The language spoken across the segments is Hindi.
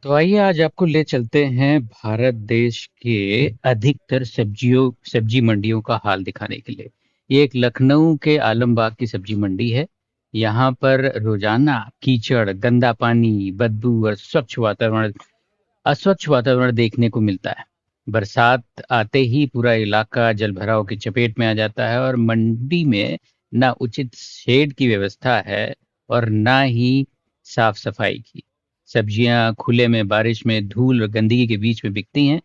तो आइए आज आपको ले चलते हैं भारत देश के अधिकतर सब्जी मंडियों का हाल दिखाने के लिए। ये एक लखनऊ के आलमबाग की सब्जी मंडी है। यहाँ पर रोजाना कीचड़, गंदा पानी, बदबू और अस्वच्छ वातावरण देखने को मिलता है। बरसात आते ही पूरा इलाका जलभराव की चपेट में आ जाता है और मंडी में ना उचित शेड की व्यवस्था है और ना ही साफ सफाई की। सब्जियां खुले में बारिश में धूल और गंदगी के बीच में बिकती हैं।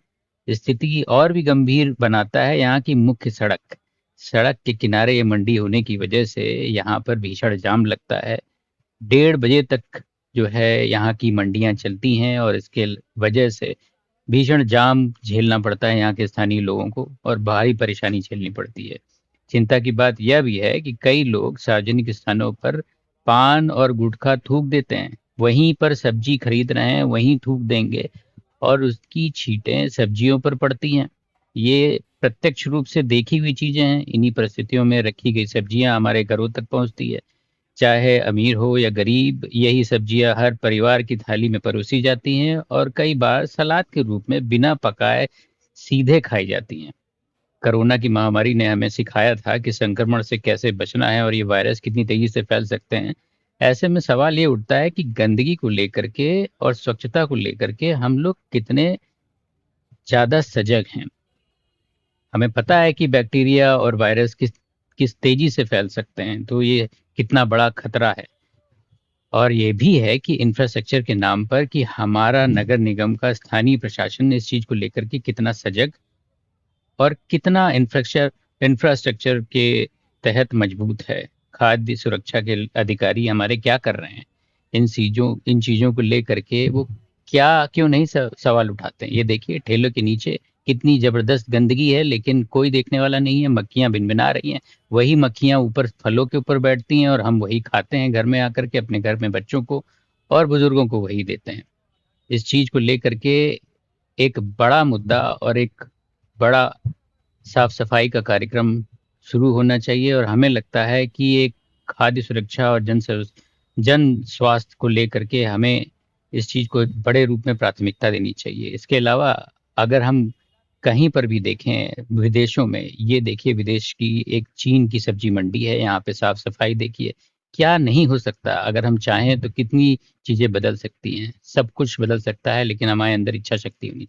स्थिति और भी गंभीर बनाता है यहाँ की मुख्य सड़क। सड़क के किनारे ये मंडी होने की वजह से यहाँ पर भीषण जाम लगता है। 1:30 बजे तक जो है यहाँ की मंडियां चलती हैं और इसके वजह से भीषण जाम झेलना पड़ता है यहाँ के स्थानीय लोगों को और भारी परेशानी झेलनी पड़ती है। चिंता की बात यह भी है कि कई लोग सार्वजनिक स्थानों पर पान और गुटखा थूक देते हैं। वहीं पर सब्जी खरीद रहे हैं, वहीं थूक देंगे और उसकी छींटें सब्जियों पर पड़ती हैं। ये प्रत्यक्ष रूप से देखी हुई चीजें हैं। इन्हीं परिस्थितियों में रखी गई सब्जियां हमारे घरों तक पहुंचती है। चाहे अमीर हो या गरीब, यही सब्जियां हर परिवार की थाली में परोसी जाती हैं और कई बार सलाद के रूप में बिना पकाए सीधे खाई जाती हैं। कोरोना की महामारी ने हमें सिखाया था कि संक्रमण से कैसे बचना है और ये वायरस कितनी तेजी से फैल सकते हैं। ऐसे में सवाल ये उठता है कि गंदगी को लेकर के और स्वच्छता को लेकर के हम लोग कितने ज्यादा सजग हैं। हमें पता है कि बैक्टीरिया और वायरस किस किस तेजी से फैल सकते हैं, तो ये कितना बड़ा खतरा है। और ये भी है कि इंफ्रास्ट्रक्चर के नाम पर कि हमारा नगर निगम का स्थानीय प्रशासन इस चीज को लेकर के कितना सजग और कितना इंफ्रास्ट्रक्चर के तहत मजबूत है। खाद्य सुरक्षा के अधिकारी हमारे क्या कर रहे हैं इन चीजों को लेकर के, वो क्या क्यों नहीं सवाल उठाते हैं। ये देखिए ठेलों के नीचे कितनी जबरदस्त गंदगी है, लेकिन कोई देखने वाला नहीं है। मक्खियां भिनभिना रही हैं। वही मक्खियां ऊपर फलों के ऊपर बैठती हैं और हम वही खाते हैं घर में आकर के, अपने घर में बच्चों को और बुजुर्गों को वही देते हैं। इस चीज को लेकर के एक बड़ा मुद्दा और एक बड़ा साफ सफाई का कार्यक्रम शुरू होना चाहिए और हमें लगता है कि एक खाद्य सुरक्षा और जन स्वास्थ्य को लेकर के हमें इस चीज को बड़े रूप में प्राथमिकता देनी चाहिए। इसके अलावा अगर हम कहीं पर भी देखें विदेशों में, ये देखिए विदेश की एक चीन की सब्जी मंडी है, यहाँ पे साफ सफाई देखिए। क्या नहीं हो सकता? अगर हम चाहें तो कितनी चीजें बदल सकती हैं। सब कुछ बदल सकता है, लेकिन हमारे अंदर इच्छा शक्ति होनी चाहिए।